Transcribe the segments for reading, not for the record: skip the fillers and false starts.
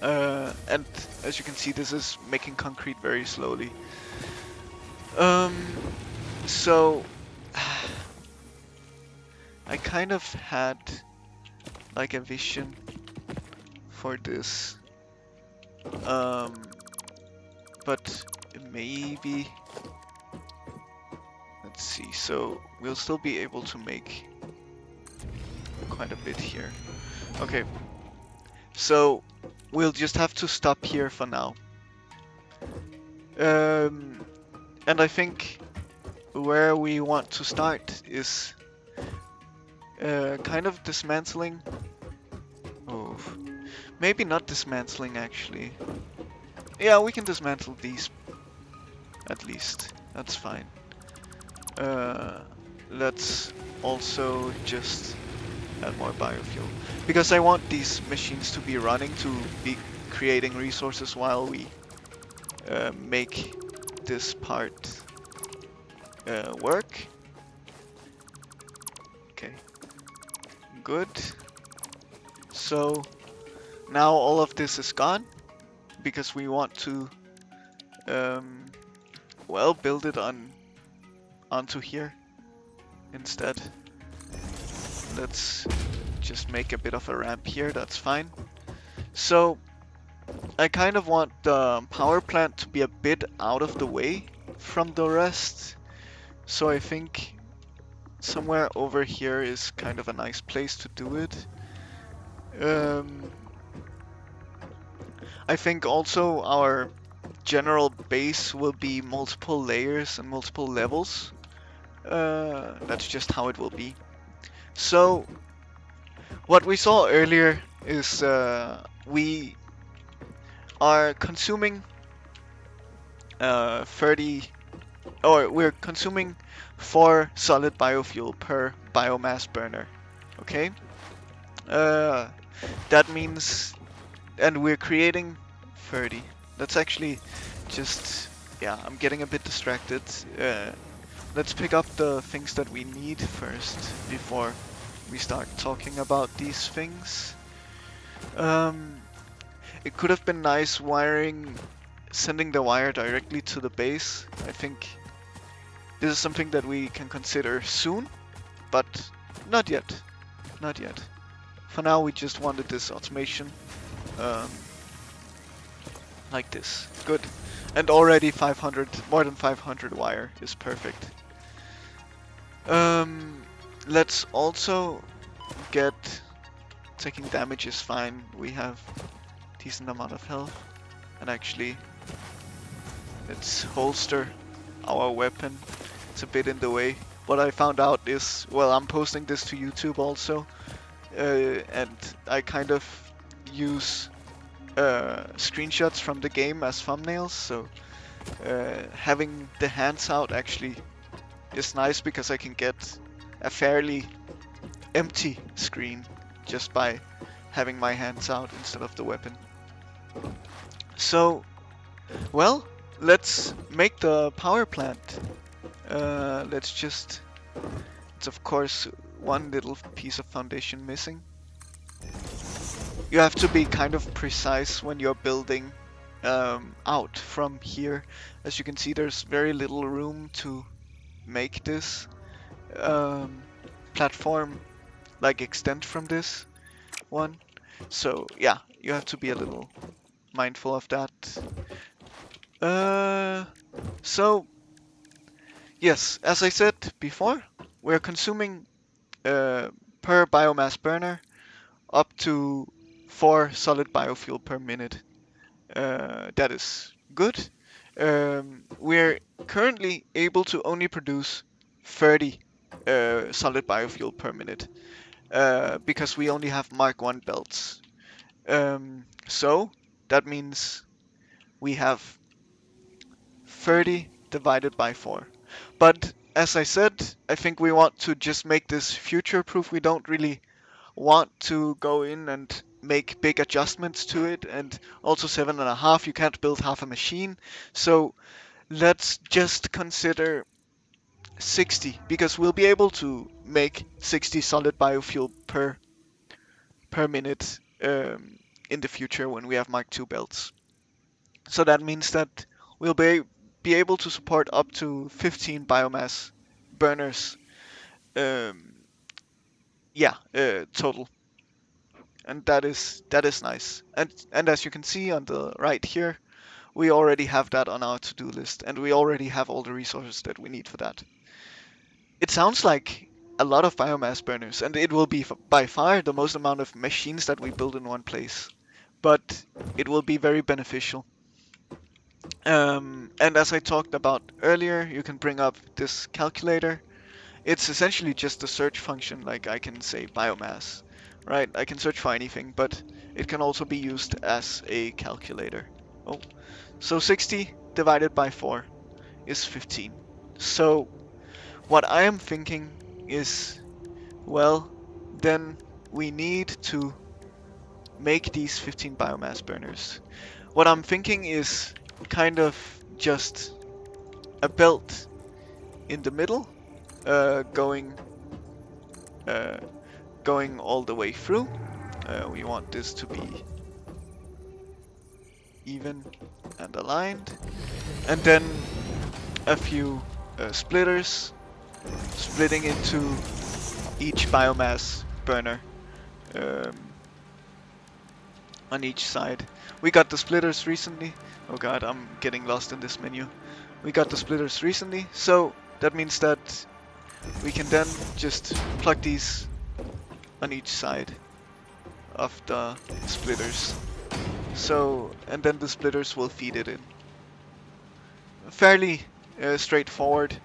And as you can see, this is making concrete very slowly. Um, so I kind of had like a vision for this. Um, but maybe, let's see. So we'll still be able to make quite a bit here. Okay, so we'll just have to stop here for now. Um, and I think where we want to start is kind of dismantling. Oh, maybe not dismantling actually. Yeah, we can dismantle these at least. That's fine. Uh, let's also just add more biofuel because I want these machines to be running to be creating resources while we make this part work. Okay, good. So now all of this is gone because we want to um, well build it onto here instead. Let's just make a bit of a ramp here, that's fine. So I kind of want the power plant to be a bit out of the way from the rest. So I think somewhere over here is kind of a nice place to do it. Um, I think also our general base will be multiple layers and multiple levels. That's just how it will be. So what we saw earlier is we are consuming 30, or we're consuming 4 solid biofuel per biomass burner. Okay, uh, that means, and we're creating 30. That's actually just, yeah, I'm getting a bit distracted. Let's pick up the things that we need first before we start talking about these things. It could have been nice sending the wire directly to the base. I think this is something that we can consider soon, but not yet. Not yet. For now, we just wanted this automation um, like this. Good. And already 500, more than 500 wire is perfect. Let's also get taking damage is fine. We have decent amount of health. And actually, let's holster our weapon. It's a bit in the way. What I found out is, well, I'm posting this to YouTube also, and I kind of use screenshots from the game as thumbnails, so having the hands out actually is nice because I can get a fairly empty screen just by having my hands out instead of the weapon. So, well, let's make the power plant. It's of course one little piece of foundation missing. You have to be kind of precise when you're building out from here. As you can see, there's very little room to make this platform like extend from this one. So yeah, you have to be a little mindful of that. So yes, as I said before, we're consuming per biomass burner up to 4 solid biofuel per minute. That is good. We're currently able to only produce 30 solid biofuel per minute because we only have Mark 1 belts. So that means we have 30 divided by 4. But as I said, I think we want to just make this future proof. We don't really want to go in and make big adjustments to it, and also 7.5, you can't build half a machine. So let's just consider 60, because we'll be able to make 60 solid biofuel per minute in the future when we have Mark II belts. So that means that we'll be able to support up to 15 biomass burners. Um, yeah, total, and that is nice. And as you can see on the right here, we already have that on our to-do list, and we already have all the resources that we need for that. It sounds like a lot of biomass burners, and it will be by far the most amount of machines that we build in one place. But it will be very beneficial. And as I talked about earlier, you can bring up this calculator. It's essentially just a search function, like I can say biomass, right? I can search for anything, but it can also be used as a calculator. Oh, so 60 divided by 4 is 15. So what I am thinking is, well, then we need to make these 15 biomass burners. What I'm thinking is kind of just a belt in the middle, going uh, going all the way through. We want this to be even and aligned, and then a few splitters splitting into each biomass burner um, on each side. We got the splitters recently. Oh god, I'm getting lost in this menu. We got the splitters recently, so that means that we can then just plug these on each side of the splitters. So, and then the splitters will feed it in. Fairly straightforward.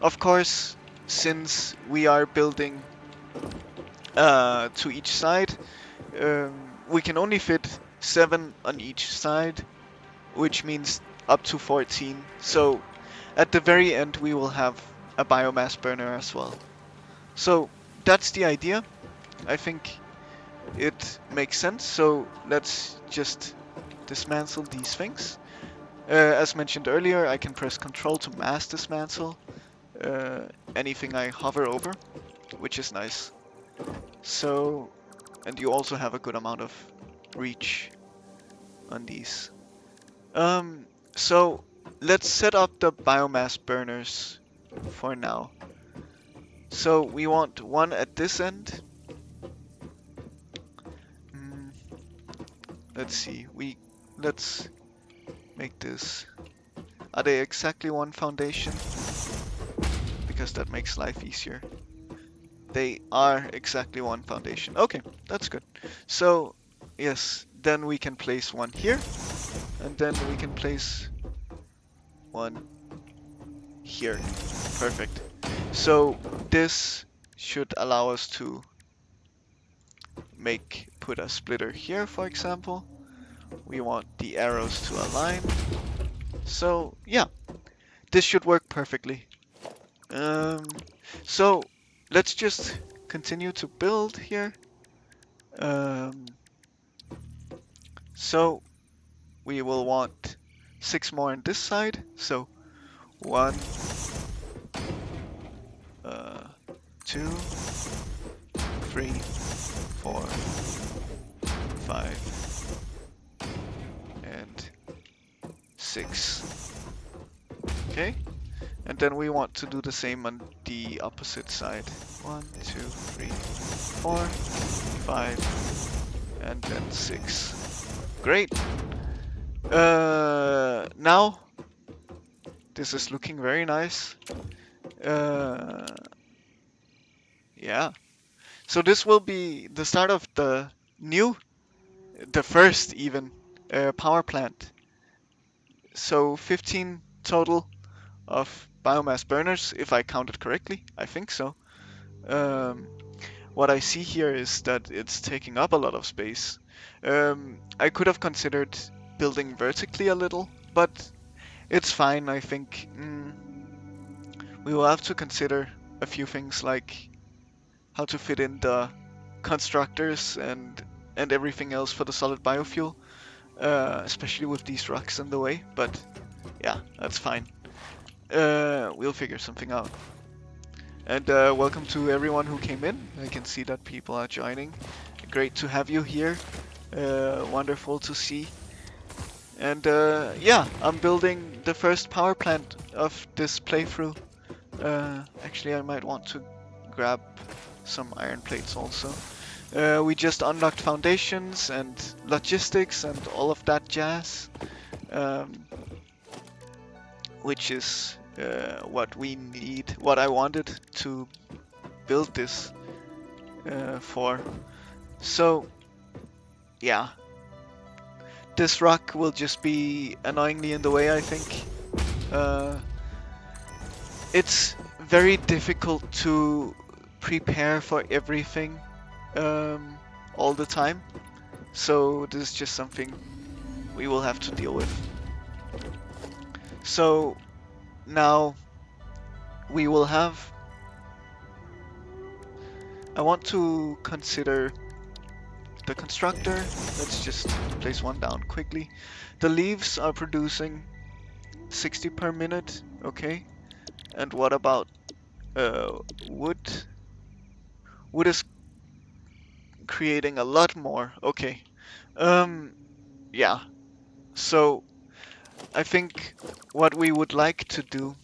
Of course, since we are building to each side, we can only fit 7 on each side, which means up to 14. So at the very end we will have a biomass burner as well. So that's the idea. I think it makes sense. So let's just dismantle these things. As mentioned earlier, I can press Ctrl to mass dismantle anything I hover over, which is nice. So, and you also have a good amount of reach on these. So let's set up the biomass burners for now. So we want one at this end. Let's see. Let's make this. Are they exactly one foundation? Because that makes life easier. They are exactly one foundation. Okay, that's good. So yes, then we can place one here, and then we can place one here. Perfect. So this should allow us to put a splitter here, for example. We want the arrows to align. So yeah, this should work perfectly. So let's just continue to build here. So we will want 6 more on this side. So 1, 2, 3, 4, 5, and 6. Okay, and then we want to do the same on the opposite side. 1, 2, 3, 4, 5, and then 6. Great. Now this is looking very nice. Yeah. So this will be the start of the first even power plant. So 15 total of biomass burners, if I counted correctly. I think so. What I see here is that it's taking up a lot of space. I could have considered building vertically a little, but it's fine. I think we will have to consider a few things like how to fit in the constructors and everything else for the solid biofuel, especially with these rocks in the way. But yeah, that's fine. We'll figure something out. And welcome to everyone who came in. I can see that people are joining. Great to have you here. Wonderful to see. And yeah, I'm building the first power plant of this playthrough. Actually, I might want to grab some iron plates also. We just unlocked foundations and logistics and all of that jazz, um, which is what we need, what I wanted to build this for. So, yeah, this rock will just be annoyingly in the way, I think. It's very difficult to prepare for everything all the time. So this is just something we will have to deal with. So now we will have... I want to consider the constructor. Let's just place one down quickly. The leaves are producing 60 per minute. Okay. And what about wood? Wood is creating a lot more. Okay. Um, yeah. So I think what we would like to do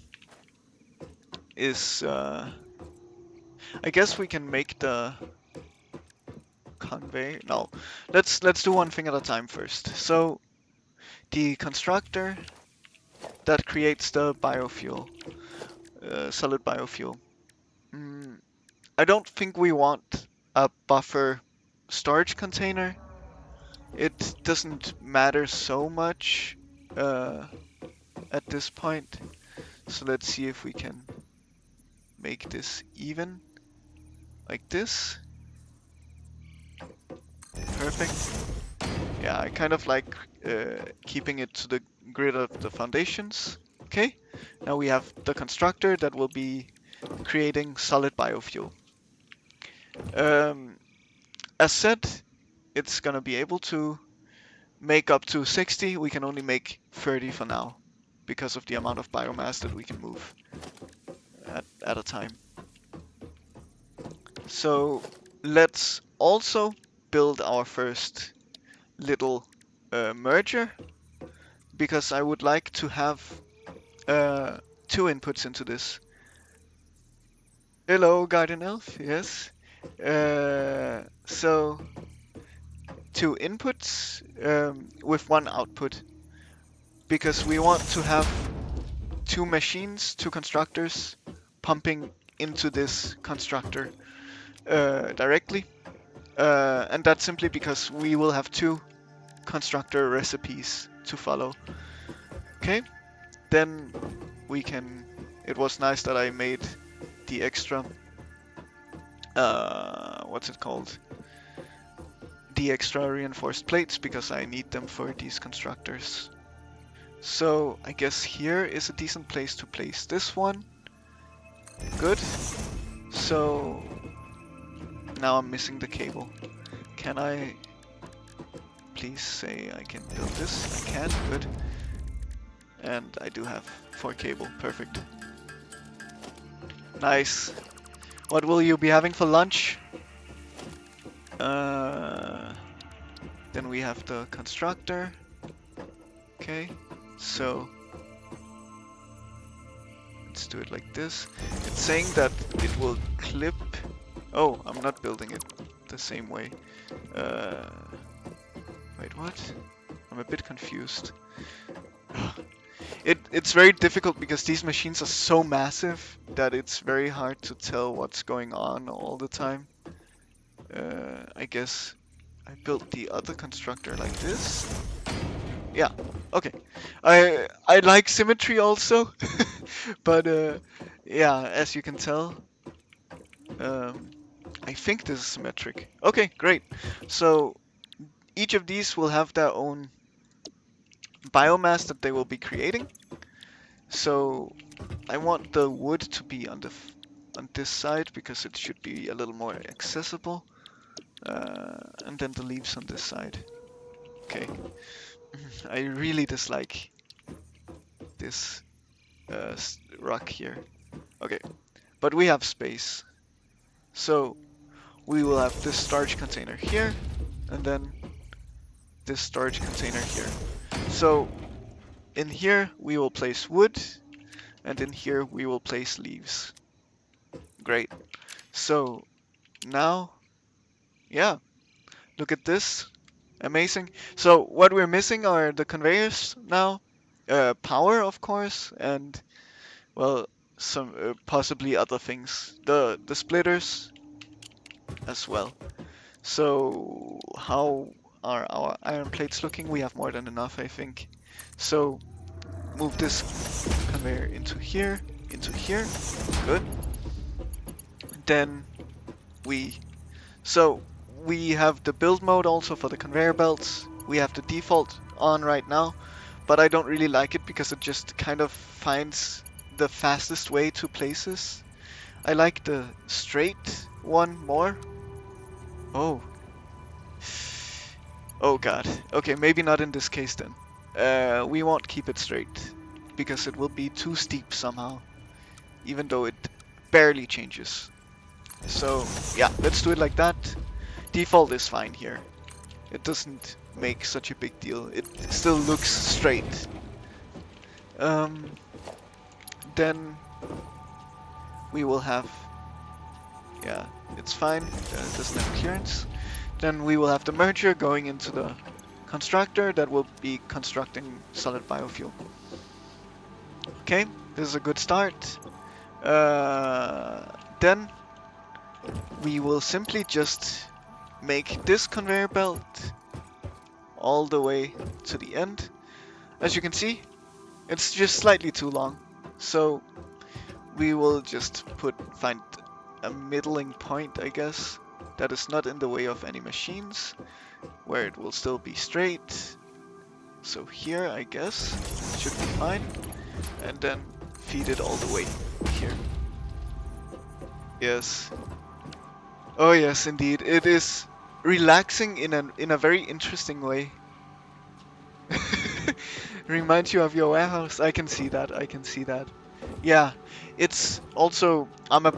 is, I guess we can make the convey. No, let's do one thing at a time first. So the constructor that creates the biofuel, solid biofuel. Mm, I don't think we want a buffer storage container. It doesn't matter so much uh, at this point. So let's see if we can make this even like this. Perfect. Yeah, I kind of like keeping it to the grid of the foundations. Okay, now we have the constructor that will be creating solid biofuel. Um, as said, it's gonna be able to make up to 60. We can only make 30 for now because of the amount of biomass that we can move at a time. So let's also build our first little merger, because I would like to have two inputs into this. Hello, Guardian Elf. Yes. So two inputs with one output, because we want to have two machines, two constructors, pumping into this constructor directly. And that's simply because we will have two constructor recipes to follow. Okay, then we can... It was nice that I made the extra... what's it called? The extra reinforced plates, because I need them for these constructors. So I guess here is a decent place to place this one. Good. So now I'm missing the cable. Can I please say I can build this? I can. Good. And I do have 4 cable. Perfect. Nice. What will you be having for lunch? Then we have the constructor. Okay. So let's do it like this. It's saying that it will clip... Oh, I'm not building it the same way. Wait, what? I'm a bit confused. It's very difficult because these machines are so massive that it's very hard to tell what's going on all the time. I guess I built the other constructor like this. Yeah, okay. I like symmetry also, but yeah, as you can tell, I think this is symmetric. Okay, great. So each of these will have their own biomass that they will be creating. So I want the wood to be on this side because it should be a little more accessible, and then the leaves on this side. Okay. I really dislike this rock here. Okay, but we have space, so we will have this storage container here, and then this storage container here. So in here we will place wood, and in here we will place leaves. Great. So now, yeah, look at this. Amazing. So what we're missing are the conveyors now, power of course, and well, some possibly other things. The splitters as well. So how are our iron plates looking? We have more than enough, I think. So move this conveyor into here, into here. Good. Then we so we have the build mode also for the conveyor belts. We have the default on right now, but I don't really like it because it just kind of finds the fastest way to places. I like the straight one more. Oh. Oh god. Okay, maybe not in this case then. We won't keep it straight because it will be too steep somehow, even though it barely changes. So yeah, let's do it like that. Default is fine here. It doesn't make such a big deal. It still looks straight. Then we will have, yeah, it's fine. It doesn't have clearance. Then we will have the merger going into the constructor that will be constructing solid biofuel. Okay, this is a good start. Then we will simply just make this conveyor belt all the way to the end. As you can see, it's just slightly too long. So we will just find a middling point, I guess, that is not in the way of any machines, where it will still be straight. So here, I guess, should be fine. And then feed it all the way here. Yes. Oh yes, indeed. It is relaxing in a very interesting way. Reminds you of your warehouse. I can see that. I can see that. Yeah, it's also, I'm a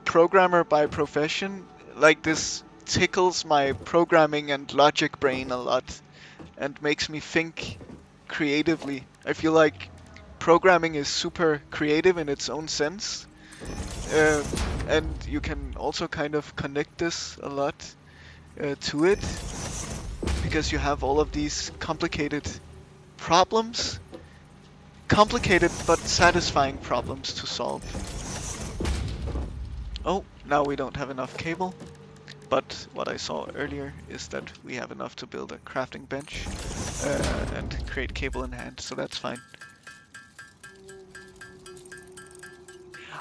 programmer by profession. Like, this tickles my programming and logic brain a lot and makes me think creatively. I feel like programming is super creative in its own sense. And you can also kind of connect this a lot to it, because you have all of these complicated problems, complicated but satisfying problems to solve. Oh, now we don't have enough cable, but what I saw earlier is that we have enough to build a crafting bench and create cable in hand, so that's fine.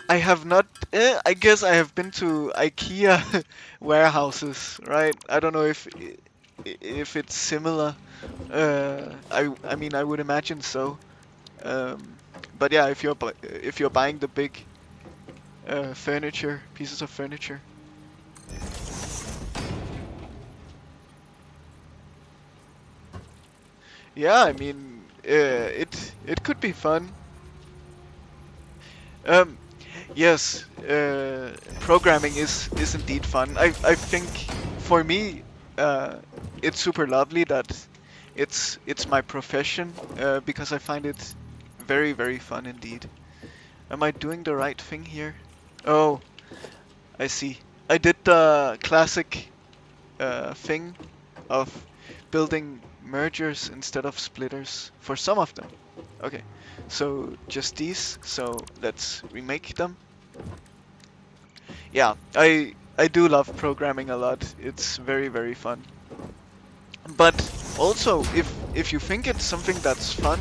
I have not, I guess I have been to IKEA warehouses, right? I don't know if it's similar. I mean, I would imagine so. But yeah, if you're buying the big pieces of furniture. Yeah, I mean, it could be fun. Yes, programming is indeed fun. I think for me, it's super lovely that it's my profession, because I find it very, very fun indeed. Am I doing the right thing here? Oh, I see. I did the classic thing of building mergers instead of splitters for some of them. Okay, so just these. So let's remake them. Yeah, I do love programming a lot. It's very, very fun. But also, if you think it's something that's fun,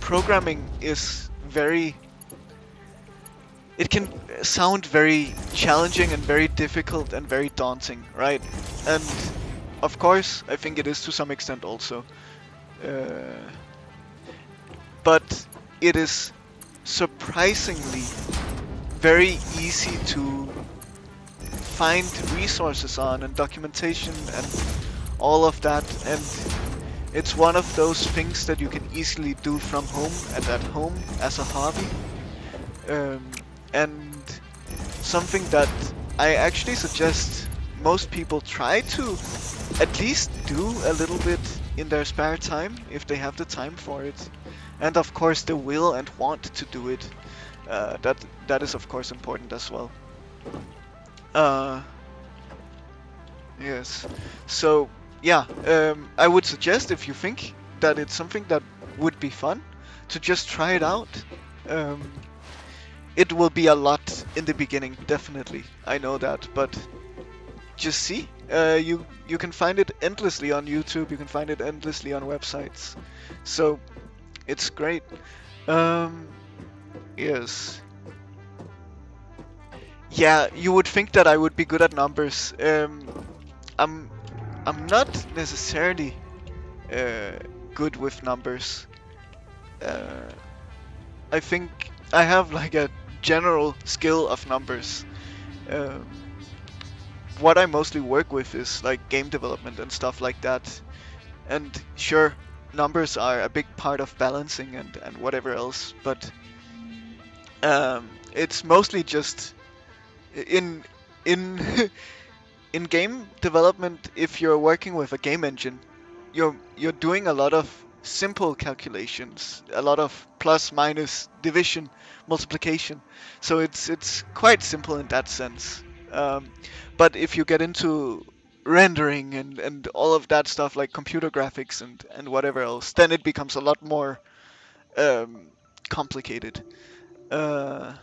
programming is very... It can sound very challenging and very difficult and very daunting, right? And of course, I think it is to some extent also. But it is surprisingly very easy to find resources on, and documentation and all of that, and it's one of those things that you can easily do from home and at home as a hobby, and something that I actually suggest most people try to at least do a little bit in their spare time if they have the time for it, and of course the will and want to do it. That is of course important as well. Uh, yes. So yeah, I would suggest if you think that it's something that would be fun to just try it out. Um, it will be a lot in the beginning, definitely. I know that, but just see. You can find it endlessly on YouTube. You can find it endlessly on websites. So it's great. Um, yes. Yeah, you would think that I would be good at numbers. I'm I'm not necessarily uh, good with numbers. Uh, I think I have like a general skill of numbers. Um, what I mostly work with is like game development and stuff like that. And sure, numbers are a big part of balancing and whatever else, but it's mostly just in in in game development. If you're working with a game engine, you're doing a lot of simple calculations, a lot of plus, minus, division, multiplication. So it's quite simple in that sense. Um, but if you get into rendering and all of that stuff like computer graphics and whatever else, then it becomes a lot more um, complicated. Uh,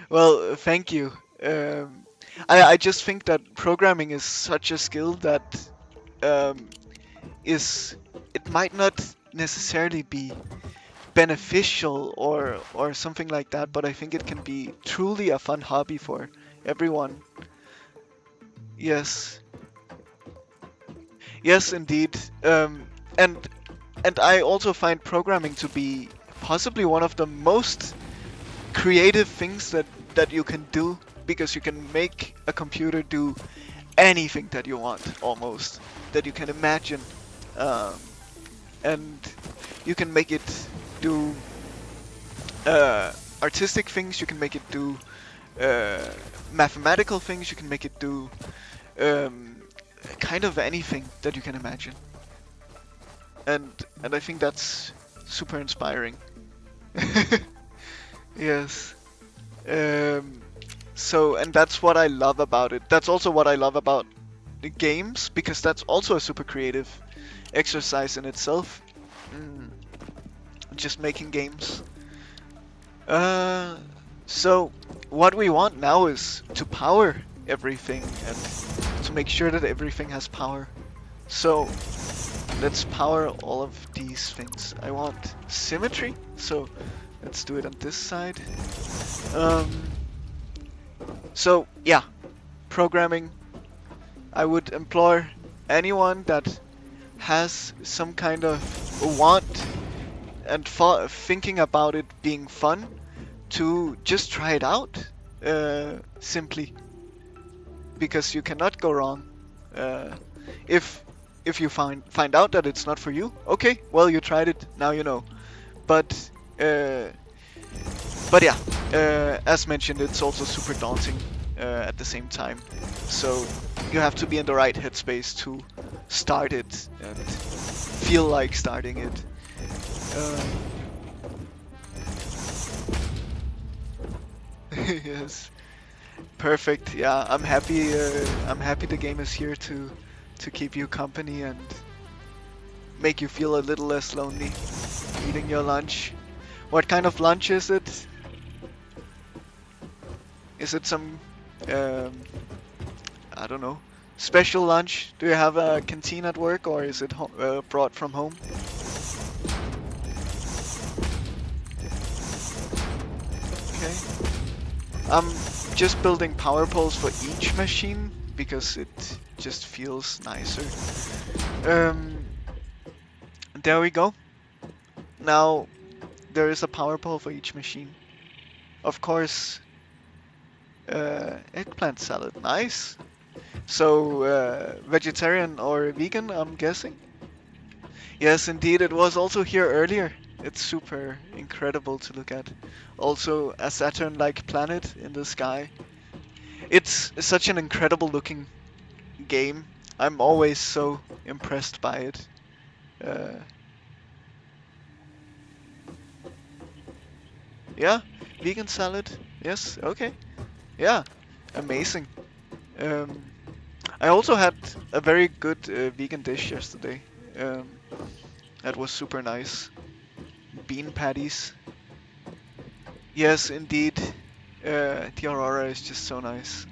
well, thank you. Um, I just think that programming is such a skill that um, is it might not necessarily be beneficial or something like that, but I think it can be truly a fun hobby for everyone. Yes, yes, indeed. And and I also find programming to be possibly one of the most creative things that you can do because you can make a computer do anything that you want almost that you can imagine. Um, and you can make it do artistic things, you can make it do uh, mathematical things, you can make it do um, kind of anything that you can imagine. And I think that's super inspiring. Yes. Um, so, and that's what I love about it. That's also what I love about the games, because that's also a super creative exercise in itself. Mm, just making games. Uh, so what we want now is to power everything and to make sure that everything has power. So let's power all of these things. I want symmetry, so let's do it on this side. Um, so yeah, programming. I would implore anyone that has some kind of want and thinking about it being fun to just try it out, simply because you cannot go wrong. Uh, if if you find out that it's not for you, okay, well you tried it, now you know. But uh, but yeah, as mentioned, it's also super daunting at the same time. So you have to be in the right headspace to start it and feel like starting it. Uh, yes. Perfect. Yeah, I'm happy. I'm happy the game is here to keep you company and make you feel a little less lonely eating your lunch. What kind of lunch is it? Is it some um, I don't know, special lunch? Do you have a canteen at work, or is it brought from home? Okay. I'm just building power poles for each machine because it just feels nicer. Um, there we go. Now there is a power pole for each machine. Of course, eggplant salad, nice. So, vegetarian or vegan, I'm guessing? Yes, indeed, it was also here earlier. It's super incredible to look at. Also, a Saturn-like planet in the sky. It's such an incredible looking game. I'm always so impressed by it. Uh, yeah, vegan salad. Yes, okay. Yeah, amazing. Um, I also had a very good vegan dish yesterday. Um, that was super nice. Bean patties. Yes, indeed. The Aurora is just so nice.